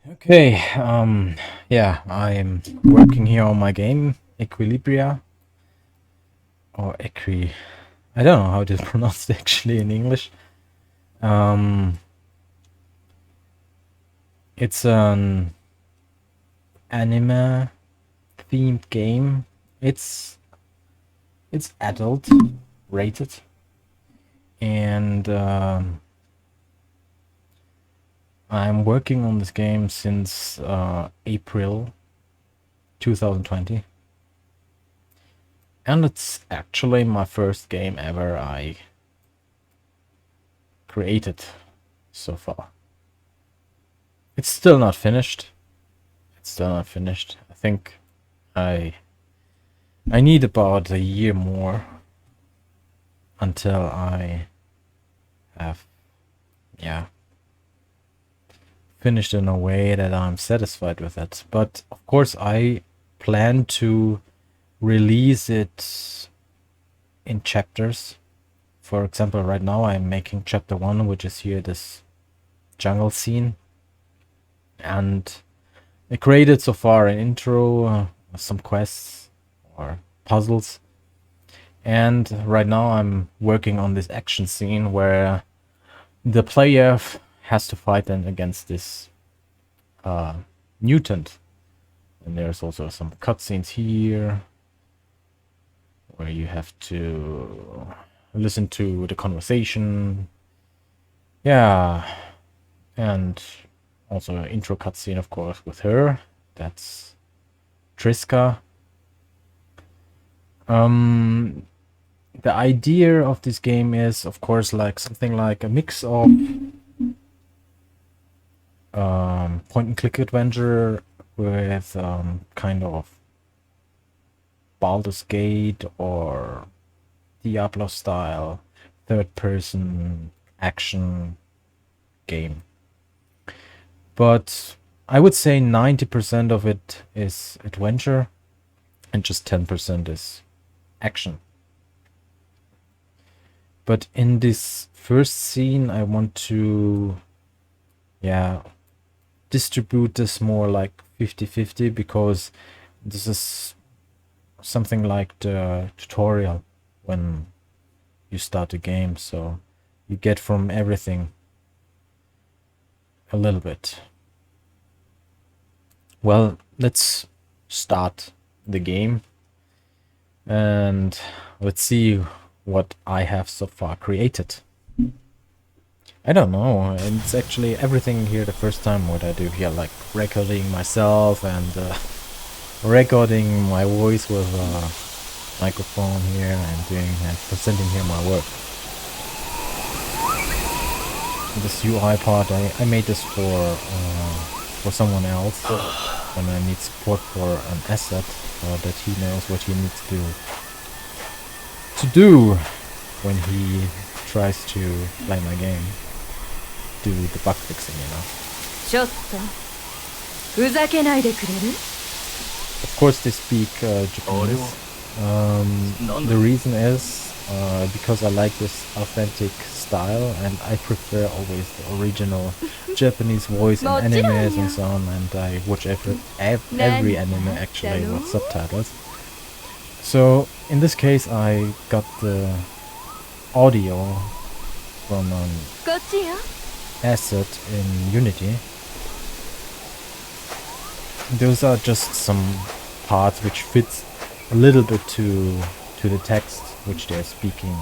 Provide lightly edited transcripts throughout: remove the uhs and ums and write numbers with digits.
Okay, yeah, I'm working here on my game, Equilibria, or I don't know how it is pronounced actually in English. Um, it's an anime themed game. It's adult rated, and I'm working on this game since April 2020. And it's actually my first game ever I created so far. It's still not finished. I think I need about a year more until I have, yeah, finished in a way that I'm satisfied with it. But of course, I plan to release it in chapters. For example, right now I'm making chapter 1, which is here this jungle scene. And I created so far an intro, some quests or puzzles. And right now I'm working on this action scene where the player has to fight then against this mutant. And there's also some cutscenes here where you have to listen to the conversation. Yeah. And also an intro cutscene, of course, with her. That's Triska. The idea of this game is, of course, like something like a mix of point and click adventure with kind of Baldur's Gate or Diablo style third person action game. But I would say 90% of it is adventure and just 10% is action. But in this first scene, I want to, distribute this more like 50-50 because this is something like the tutorial when you start the game. So you get from everything a little bit. Well, let's start the game and let's see what I have so far created. I don't know, and it's actually everything here the first time what I do here, like recording myself and recording my voice with a microphone here and doing and presenting here my work. This UI part, I made this for someone else when I need support for an asset that he knows what he needs to do when he tries to play my game. Do the bug fixing, you know. ちょっとふざけないでくれる? Of course they speak Japanese. The reason is because I like this authentic style and I prefer always the original Japanese voice in animes and so on, and I watch every anime actually with subtitles. So in this case I got the audio from an asset in Unity. Those are just some parts which fits a little bit to the text which they're speaking.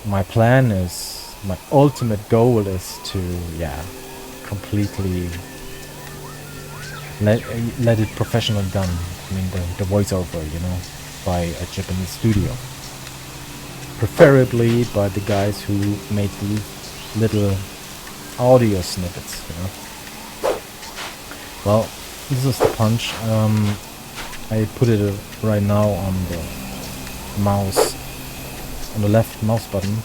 My plan is, my ultimate goal is to, completely let it professional done. I mean the voiceover, you know, by a Japanese studio. Preferably by the guys who made these little audio snippets, you know. Well, this is the punch. I put it right now on the mouse, on the left mouse button.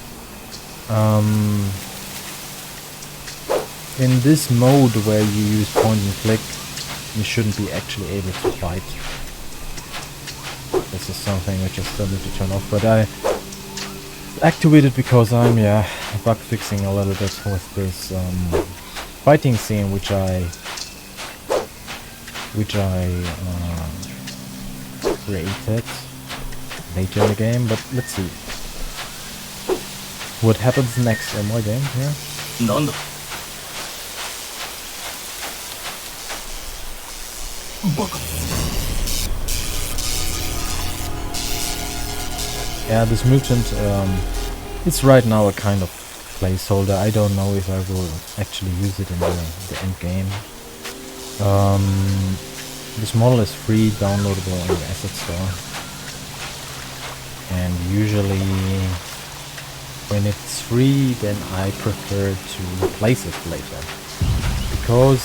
In this mode where you use point and click, you shouldn't be actually able to fight. This is something which I still need to turn off, but I activated because I'm bug fixing a little bit with this fighting scene which I created later in the game, but let's see what happens next in my game here. Yeah, this mutant, it's right now a kind of placeholder. I don't know if I will actually use it in the end game. This model is free, downloadable on the asset store. And usually when it's free, then I prefer to replace it later. Because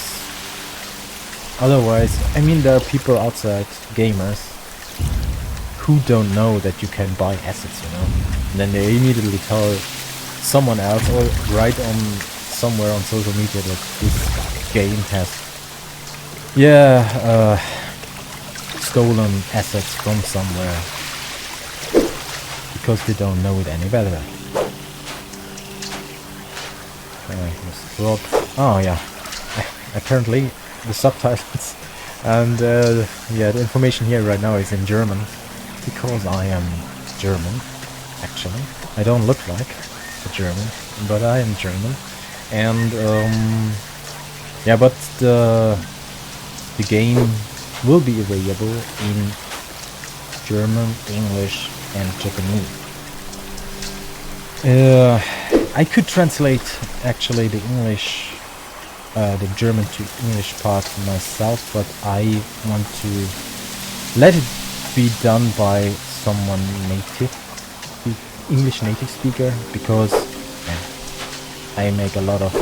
otherwise, I mean, there are people outside, gamers, who don't know that you can buy assets, you know. And then they immediately tell someone else or write on somewhere on social media that this game has stolen assets from somewhere because they don't know it any better. Oh yeah, apparently the subtitles and yeah, the information here right now is in German because I am German. Actually, I don't look like a German, but I am German. And yeah, but the game will be available in German, English, and Japanese. I could translate actually the English, the German to English part myself, but I want to let it be done by someone English native speaker, because I make a lot of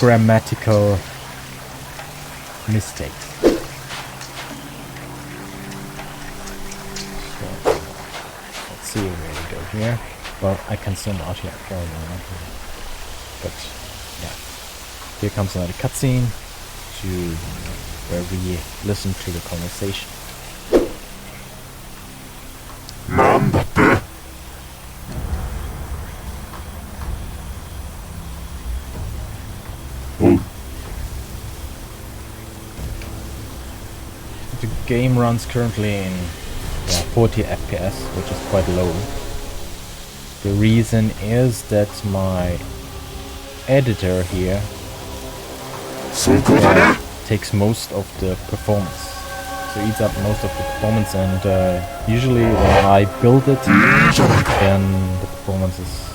grammatical mistakes. So, let's see where we go here. Well, I can zoom out here. But yeah, here comes another cutscene to where we listen to the conversation. The game runs currently in 40 FPS, which is quite low. The reason is that my editor here takes most of the performance. So eats up most of the performance, and usually when I build it, then the performance is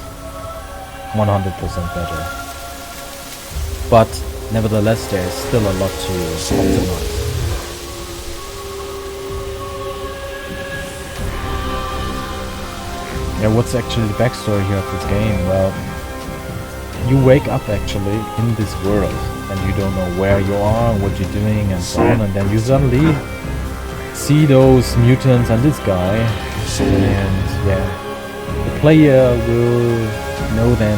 100% better. But nevertheless, there is still a lot to optimize. Yeah, what's actually the backstory here of this game? Well, you wake up actually in this world, and you don't know where you are, what you're doing, and so on, and then you suddenly see those mutants and this guy, and yeah, the player will know then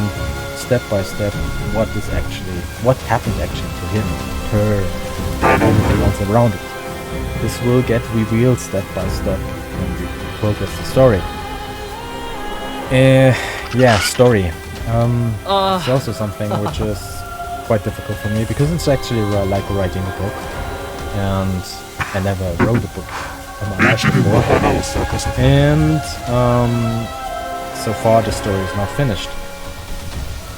step by step what happened actually to him, her, and everything else around it. This will get revealed step by step when we progress the story. Yeah, story. It's also something which is quite difficult for me, because it's actually like writing a book, and I never wrote a book in my life before, and so far the story is not finished.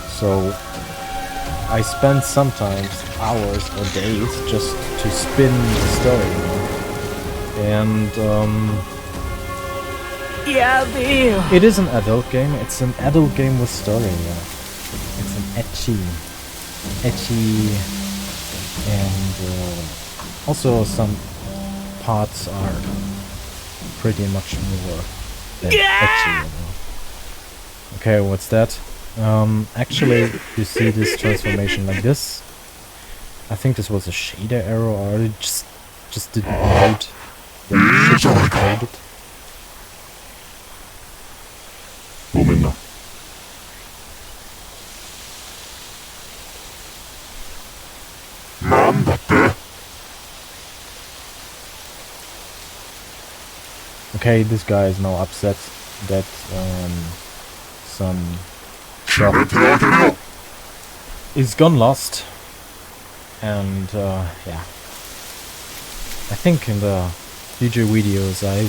So I spend sometimes hours or days just to spin the story, and it is an adult game. It's an adult game with story. Yeah. It's an etchy, and also some parts are pretty much more than etchy. You know? Okay, what's that? Actually, you see this transformation like this. I think this was a shader error, or it just didn't load. It. Okay, this guy is now upset that some is gone lost. And yeah, I think in the future videos I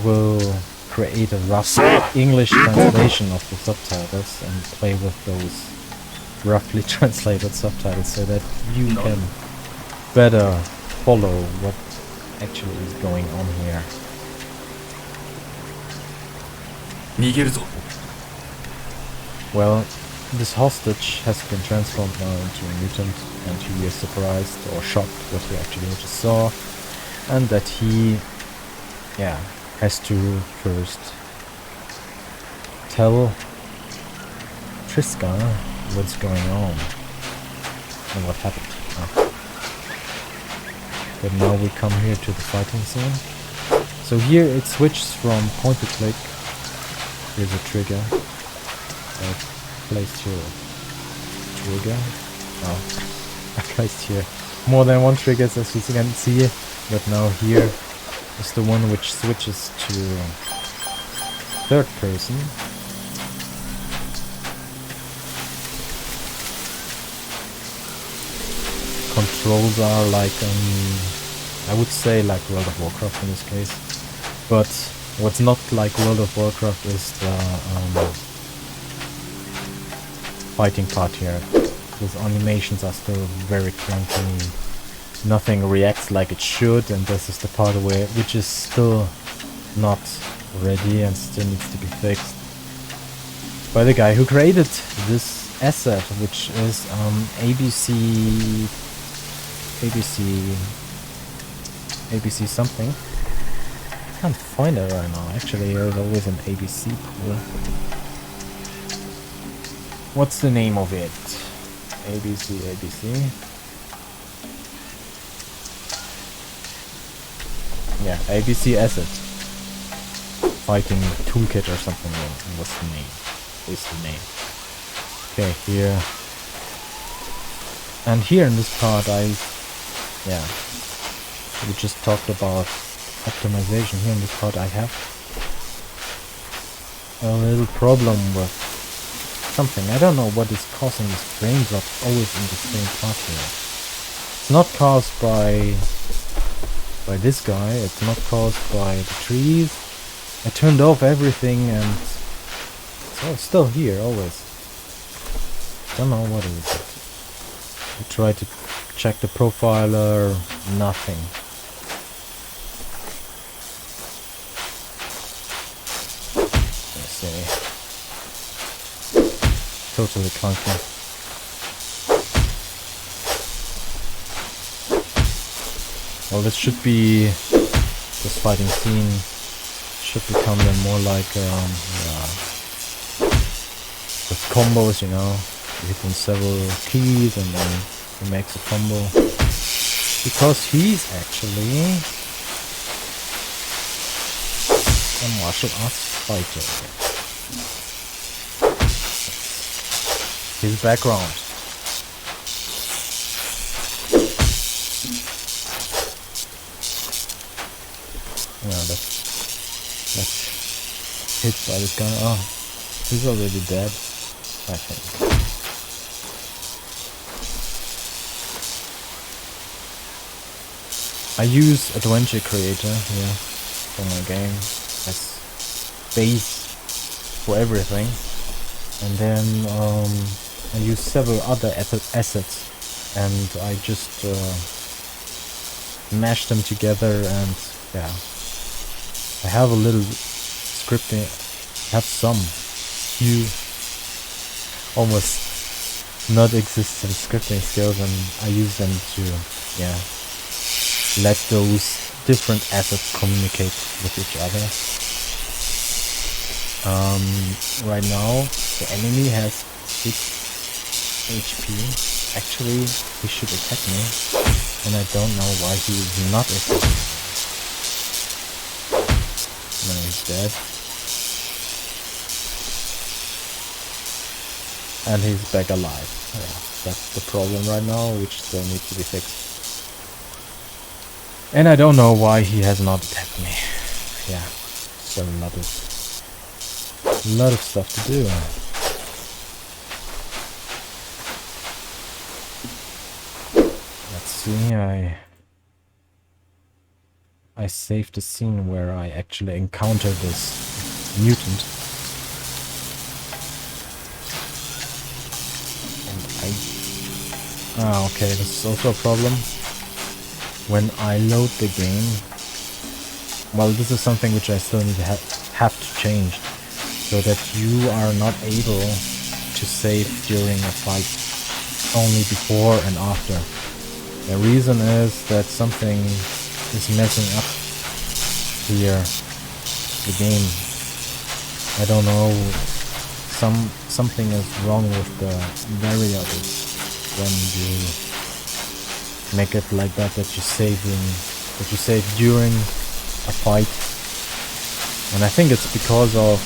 will create a rough English translation of the subtitles and play with those roughly translated subtitles so that you can better follow what actually is going on here. Well, this hostage has been transformed now into a mutant, and he is surprised or shocked what he actually just saw, and that he, yeah, has to first tell Triska what's going on and what happened. But now we come here to the fighting scene. So here it switches from point to click. Here's a trigger. I placed here a trigger. Oh, I placed here more than one trigger, as you can see. But now here is the one which switches to third person. Controls are like, I would say like World of Warcraft in this case. But what's not like World of Warcraft is the fighting part here. Those animations are still very clunky. Nothing reacts like it should, and this is the part which is still not ready and still needs to be fixed by the guy who created this asset, which is ABC something. I can't find it right now. Actually, there's always an ABC pool. What's the name of it? ABC. Yeah, ABC asset. Fighting toolkit or something. What's the name? Is the name. Okay, here. And here in this part we just talked about optimization. Here in this part I have a little problem with something. I don't know what is causing this frame drop always in the same part here. It's not caused by this guy, it's not caused by the trees. I turned off everything and it's still here always. Don't know what is it. I tried to check the profiler, nothing. Let's see. Totally clunky. Well, this should be, this fighting scene should become then more like with combos, you know. You hit on several keys and then he makes a combo. Because he's actually a martial arts fighter. His background. Yeah, that's hit by this guy. Oh, he's already dead, I think. I use Adventure Creator here for my game as base for everything, and then I use several other assets, and I just mash them together, and yeah, I have a little scripting, have some few almost not existent scripting skills, and I use them to let those different assets communicate with each other. Right now the enemy has 6 HP. Actually, he should attack me, and I don't know why he is not attacking me. No, he's dead. And he's back alive. Yeah, that's the problem right now, which still needs to be fixed. And I don't know why he has not attacked me. Yeah, still A lot of stuff to do. Let's see, I saved the scene where I actually encountered this mutant. And okay, this is also a problem. When I load the game, well, this is something which I still need to have to change, so that you are not able to save during a fight, only before and after. The reason is that something is messing up here, the game. I don't know, something is wrong with the variables when you make it like that, that you save during a fight. And I think it's because of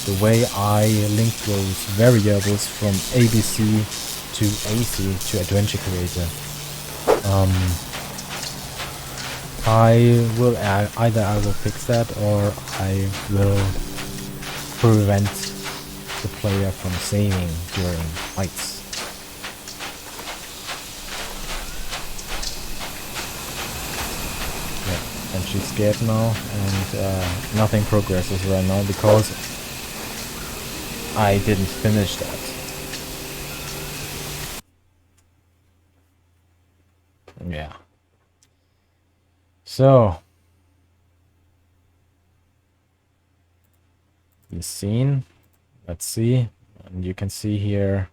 the way I link those variables from ABC to AC to Adventure Creator. Either I will fix that, or I will prevent the player from saving during fights. Yeah, and she's scared now, and nothing progresses right now because I didn't finish that. Yeah. So, the scene, let's see, and you can see here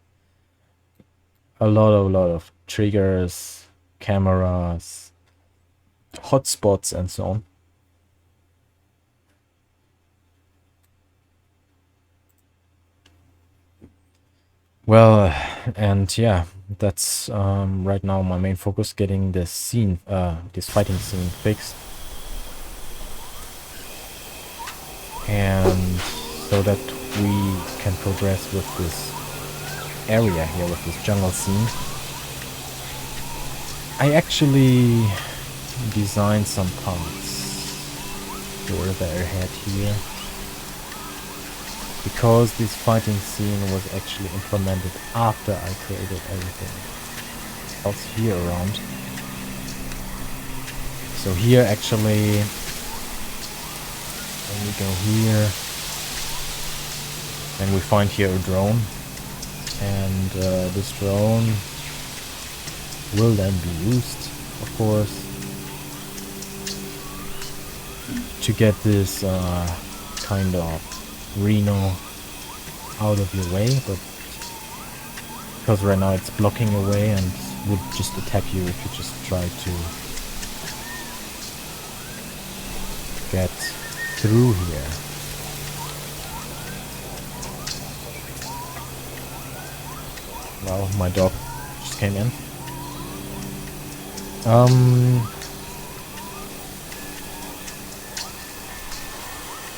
a lot of triggers, cameras, hotspots, and so on. Well, and yeah, that's right now my main focus, getting this scene, this fighting scene fixed. And so that we can progress with this area here, with this jungle scene. I actually designed some parts for the airhead here, because this fighting scene was actually implemented after I created everything else here around. So here actually, when we go here, and we find here a drone, and this drone will then be used, of course, to get this kind of Reno out of your way, but because right now it's blocking your way and would just attack you if you just try to get through here. Well, my dog just came in.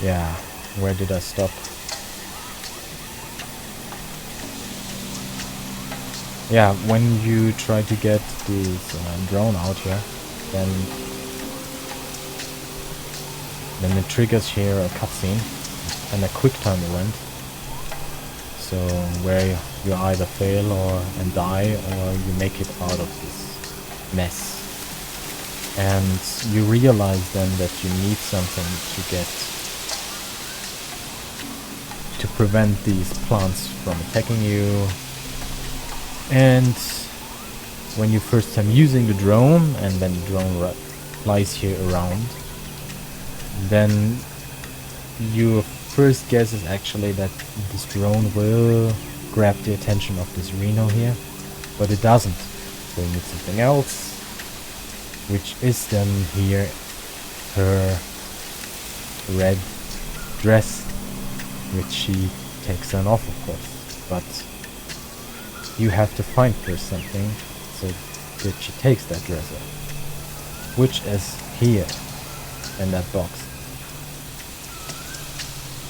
Yeah, where did I stop? Yeah, when you try to get this drone out here, then it triggers here a cutscene and a quick time event. So where you either fail and die, or you make it out of this mess. And you realize then that you need something to prevent these plants from attacking you. And when you first time using the drone, and then the drone flies here around, then your first guess is actually that this drone will grab the attention of this Reno here, but it doesn't. So you need something else, which is then here her red dress, which she takes then off, of course. But you have to find first something so that she takes that dress off, which is here in that box.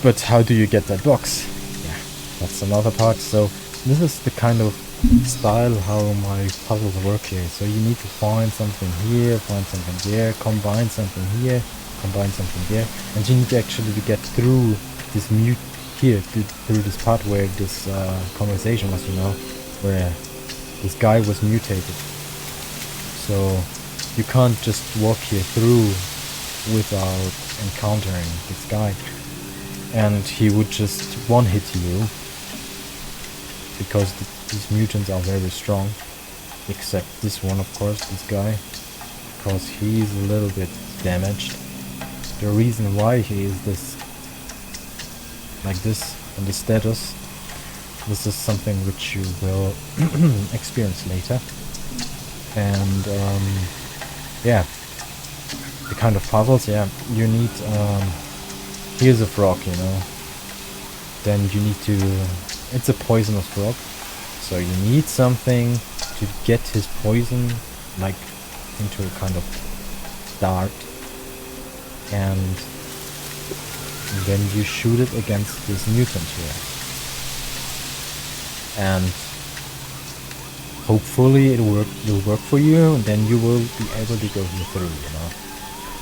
But how do you get that box? Yeah, that's another part. So this is the kind of style how my puzzles work here. So you need to find something here, find something there, combine something here, combine something there, and you need to actually get through this through this part where this conversation was, you know, where this guy was mutated. So you can't just walk here through without encountering this guy, and he would just one-hit you, because these mutants are very strong, except this one, of course, this guy, because he's a little bit damaged. The reason why he is this, like this, on the status, this is something which you will experience later. And yeah, the kind of puzzles, yeah, you need, here's a frog, you know, then you need to, it's a poisonous frog, so you need something to get his poison, like, into a kind of dart, and then you shoot it against this mutant here, and hopefully it will work for you, and then you will be able to go here through, you know,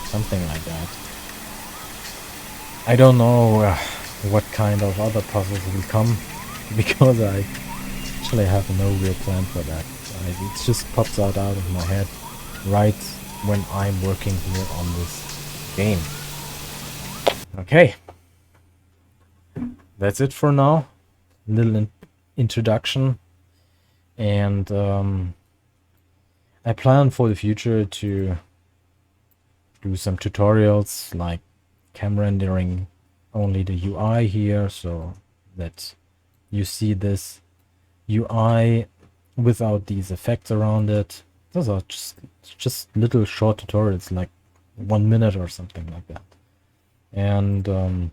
something like that. I don't know what kind of other puzzles will come, because I actually have no real plan for that. It just pops out of my head right when I'm working here on this game. Okay, that's it for now. Little introduction, and I plan for the future to do some tutorials, like cam rendering only the UI here, so that you see this UI without these effects around it. Those are just little short tutorials, like 1 minute or something like that. And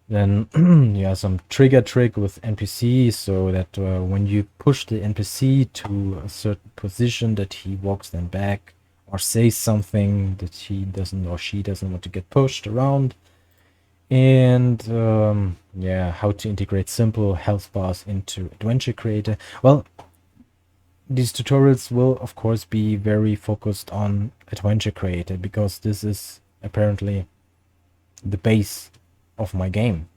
then you have some trigger trick with NPC, so that when you push the NPC to a certain position, that he walks then back or says something that he doesn't or she doesn't want to get pushed around. And yeah, how to integrate simple health bars into Adventure Creator. Well, these tutorials will of course be very focused on Adventure Creator, because this is apparently the base of my game.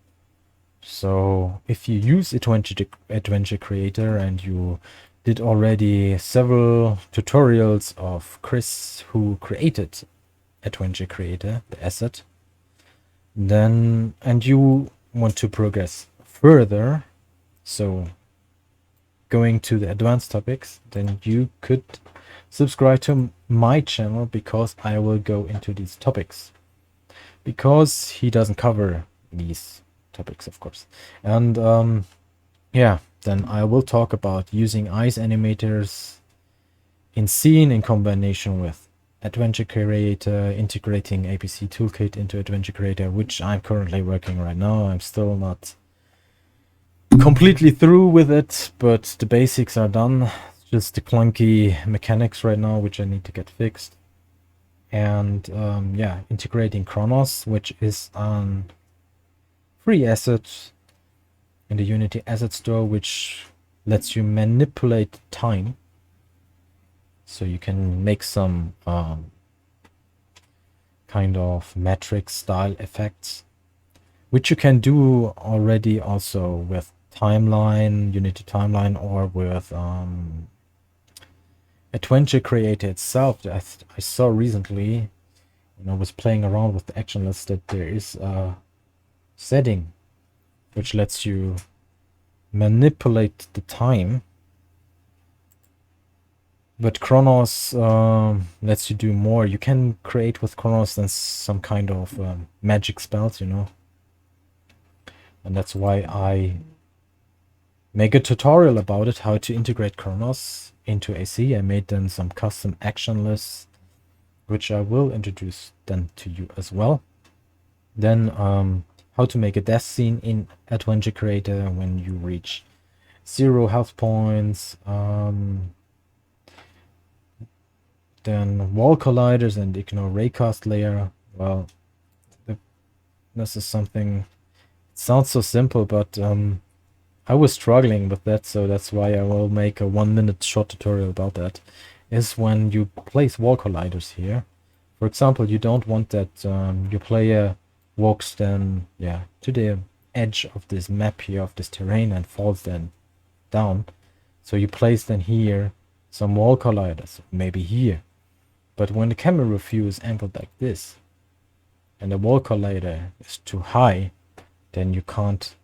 So if you use Adventure Creator, and you did already several tutorials of Chris, who created Adventure Creator, the asset, then, and you want to progress further, so going to the advanced topics, then you could subscribe to my channel, because I will go into these topics, because he doesn't cover these topics, of course. And yeah, then I will talk about using ice animators in scene in combination with Adventure Creator, integrating APC Toolkit into Adventure Creator, which I'm currently working right now. I'm still not completely through with it, but the basics are done. Just the clunky mechanics right now, which I need to get fixed. And yeah, integrating Chronos, which is an free asset in the Unity asset store, which lets you manipulate time. So you can make some kind of matrix style effects, which you can do already also with Timeline, Unity Timeline, or with Adventure Creator itself. I saw recently, when I was playing around with the action list, that there is a setting which lets you manipulate the time. But Chronos lets you do more. You can create with Chronos then some kind of magic spells, you know. And that's why I make a tutorial about it, how to integrate Chronos into AC. I made then some custom action lists, which I will introduce then to you as well. Then how to make a death scene in Adventure Creator when you reach 0 health points. Then wall colliders and ignore raycast layer. Well, this is something, it sounds so simple, but I was struggling with that, so that's why I will make a 1 minute short tutorial about that. Is when you place wall colliders here. For example, you don't want that your player walks then, yeah, to the edge of this map here, of this terrain, and falls then down. So you place then here some wall colliders, maybe here. But when the camera view is angled like this, and the wall collider is too high, then you can't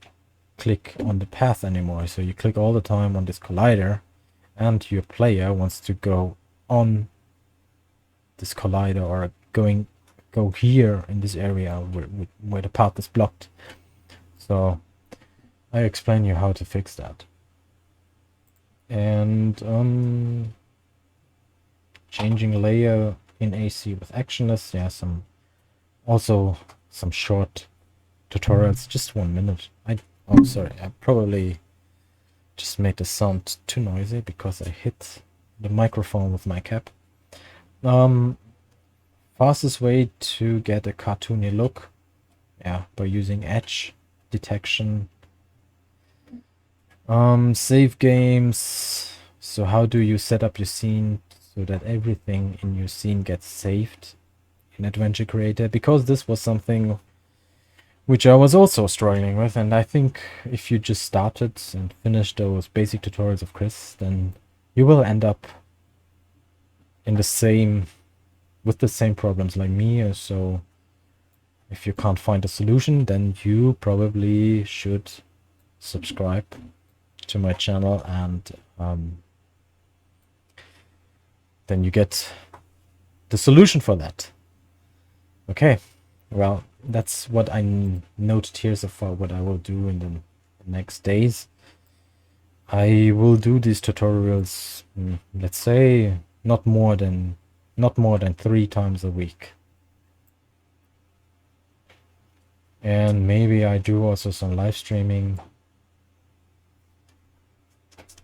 click on the path anymore. So you click all the time on this collider, and your player wants to go on this collider or go here in this area where the path is blocked. So I explain you how to fix that. And changing layer in AC with actionless, yeah, also some short tutorials, just 1 minute. Oh, sorry, I probably just made the sound too noisy because I hit the microphone with my cap. Fastest way to get a cartoony look, yeah, by using edge detection. Save games. So how do you set up your scene so that everything in your scene gets saved in Adventure Creator? Because this was something which I was also struggling with, and I think if you just started and finished those basic tutorials of Chris, then you will end up in with the same problems like me. So if you can't find a solution, then you probably should subscribe to my channel, and then you get the solution for that. Okay, well, that's what I noted here so far, what I will do in the next days. I will do these tutorials, let's say, not more than 3 times a week. And maybe I do also some live streaming,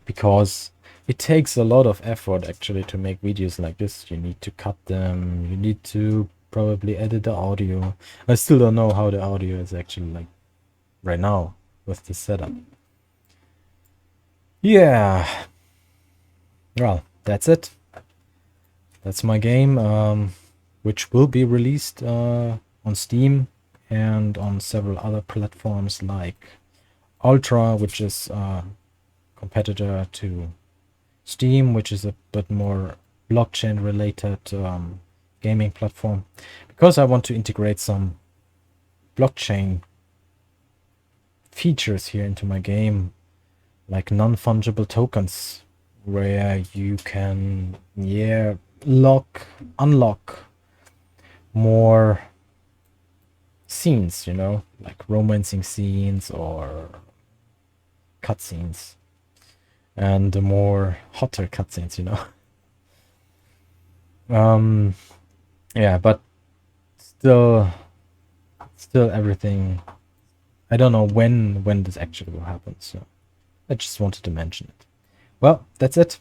because it takes a lot of effort actually to make videos like this. You need to cut them, you need to probably edit the audio. I still don't know how the audio is actually like right now with this setup. Yeah, well, that's it. That's my game, which will be released on Steam and on several other platforms like Ultra, which is a competitor to Steam, which is a bit more blockchain related gaming platform, because I want to integrate some blockchain features here into my game, like non-fungible tokens, where you can unlock more scenes, like romancing scenes or cutscenes, and the more hotter cutscenes, yeah, but still everything, I don't know when this actually will happen, so I just wanted to mention it. Well, that's it.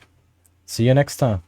See you next time.